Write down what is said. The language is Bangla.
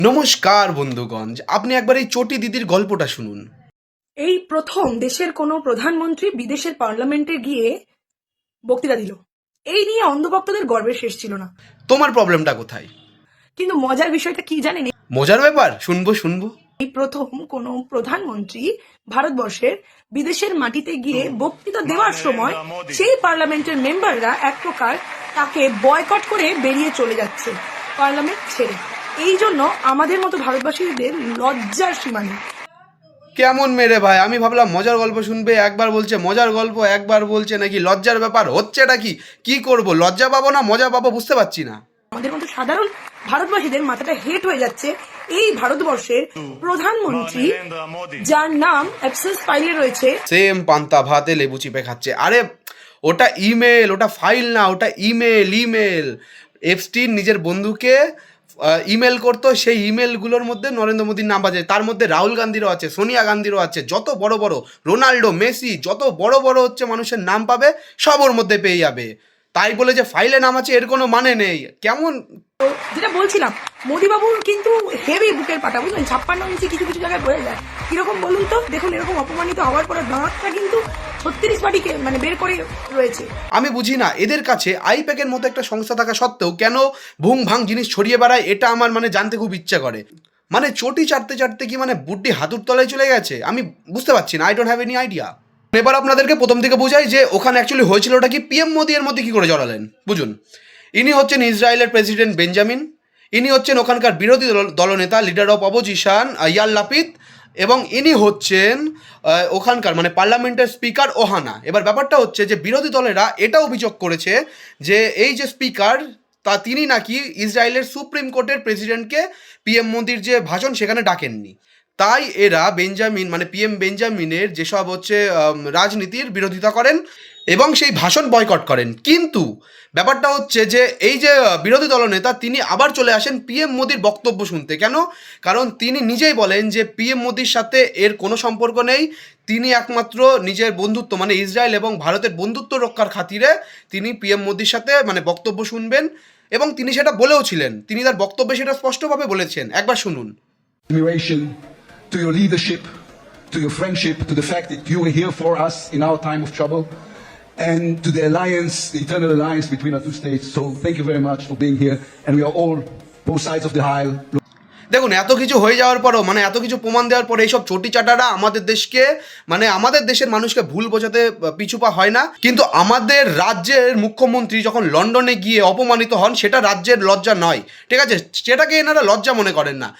নমস্কার বন্ধুগণ, আপনি একবার এই চটি দিদির গল্পটা শুনুন। এই প্রথম দেশের কোনো প্রধানমন্ত্রী বিদেশের পার্লামেন্টে গিয়ে বক্তৃতা দিল। এই নিয়ে অন্ধভক্তদের গর্বের শেষ ছিল না। তোমার প্রবলেমটা কোথায়? কিন্তু মজার বিষয়টা কি জানেন? মজার ব্যাপার, শুনবো। এই প্রথম কোনো প্রধানমন্ত্রী ভারতবর্ষের বিদেশের মাটিতে গিয়ে বক্তৃতা দেওয়ার সময় সেই পার্লামেন্টের মেম্বাররা এক প্রকার তাকে বয়কট করে বেরিয়ে চলে যাচ্ছে পার্লামেন্ট ছেড়ে। এই জন্য আমাদের মতো ভারতবাসীদের লজ্জার সীমা নেই। কেমন মেরে ভাই, আমি ভাবলাম মজার গল্প শুনবে, একবার বলছে মজার গল্প, একবার বলছে নাকি লজ্জার ব্যাপার। হচ্ছেটা কি? কি করব, লজ্জা পাবো না মজা পাবো বুঝতে পারছি না। আমাদের মতো সাধারণ ভারতবাসীদের মাথাটা হেট হয়ে যাচ্ছে এই ভারতবর্ষের প্রধানমন্ত্রী যার নাম অ্যাক্সেস ফাইলে রয়েছে। সেম পান্তা ভাতে লেবু চিপে খাচ্ছে। আরে ওটা ইমেল, ওটা ফাইল না, ওটা ইমেল। এপস্টিন নিজের বন্ধুকে ইমেল করতো, সেই ইমেলগুলোর মধ্যে নরেন্দ্র মোদীর নাম আছে, তার মধ্যে রাহুল গান্ধীরও আছে, সোনিয়া গান্ধীরও আছে, যত বড় বড় রোনাল্ডো, মেসি, যত বড় বড় হচ্ছে মানুষের নাম পাবে সব ওর মধ্যে পেয়ে যাবে। তাই বলে যে ফাইলে নাম আছে এর কোনো মানে নেই। কেমন যেটা বলছিলাম, মোদীবাবুর কিন্তু হেভি বুকের পাটা, বুঝলেন? 56 ইঞ্চি কিছু কিছু জায়গায় বয়ে যায়। কিরকম বলুন তো? দেখুন, এরকম অপমানিত হওয়ার পরে দাঁতটা কিন্তু 36 বাটিকে বের করে রয়েছে। আমি বুঝি না, এদের কাছে আইপ্যাকের মতো একটা সংস্থা থাকা সত্ত্বেও কেন ভুং ভাং জিনিস ছড়িয়ে বেড়ায়, এটা আমার জানতে খুব ইচ্ছা করে। চটি চাটতে কি বুদ্ধি হাতুর তলায় চলে গেছে? আমি বুঝতে পারছি না। I don't have any idea. এবার আপনাদেরকে প্রথম থেকে বোঝাই যে ওখানে অ্যাকচুয়ালি হয়েছিলটা কি। পিএম মোদি এর মধ্যে কি করে জড়ালেন বুঝুন। ইনি হচ্ছেন ইসরায়েলের প্রেসিডেন্ট বেঞ্জামিন। ইনি হচ্ছেন ওখানকার বিরোধী দলনেতা, leader of opposition year Lapid. এবং ইনি হচ্ছেন ওখানকার পার্লামেন্টের স্পিকার ওহানা। এবার ব্যাপারটা হচ্ছে যে বিরোধী দলেরা এটা অভিযোগ করেছে যে এই যে স্পিকার তিনি নাকি ইসরায়েলের সুপ্রিম কোর্টের প্রেসিডেন্টকে পিএম মোদির যে ভাষণ সেখানে ডাকেননি। তাই এরা পিএম বেঞ্জামিনের যেসব হচ্ছে রাজনীতির বিরোধিতা করেন এবং সেই ভাষণ বয়কট করেন। কিন্তু ব্যাপারটা হচ্ছে যে এই যে বিরোধী দলনেতা তিনি আবার চলে আসেন পিএম মোদির বক্তব্য শুনতে। কেন? কারণ তিনি নিজেই বলেন যে পিএম মোদির সাথে এর কোনো সম্পর্ক নেই। তিনি একমাত্র নিজের বন্ধুত্ব ইসরায়েল এবং ভারতের বন্ধুত্ব রক্ষার খাতিরে তিনি পিএম মোদির সাথে বক্তব্য শুনবেন এবং তিনি সেটা বলেও ছিলেন। তিনি তার বক্তব্যে সেটা স্পষ্টভাবে বলেছেন। একবার শুনুন। To your leadership, to your friendship, to the fact that you were here for us in our time of trouble, and to the alliance, the eternal alliance between our two states. So thank you very much for being here, and we are all, both sides of the aisle. দেখুন, এত কিছু হয়ে যাওয়ার পরও এত কিছু প্রমাণ দেওয়ার পরে এইসব চটি চাটারা আমাদের দেশকে আমাদের দেশের মানুষকে ভুল বোঝাতে পিছুপা হয় না। কিন্তু আমাদের রাজ্যের মুখ্যমন্ত্রী যখন লন্ডনে গিয়ে অপমানিত হন সেটা রাজ্যের লজ্জা নয়, ঠিক আছে? সেটাকে এনারা লজ্জা মনে করেন না।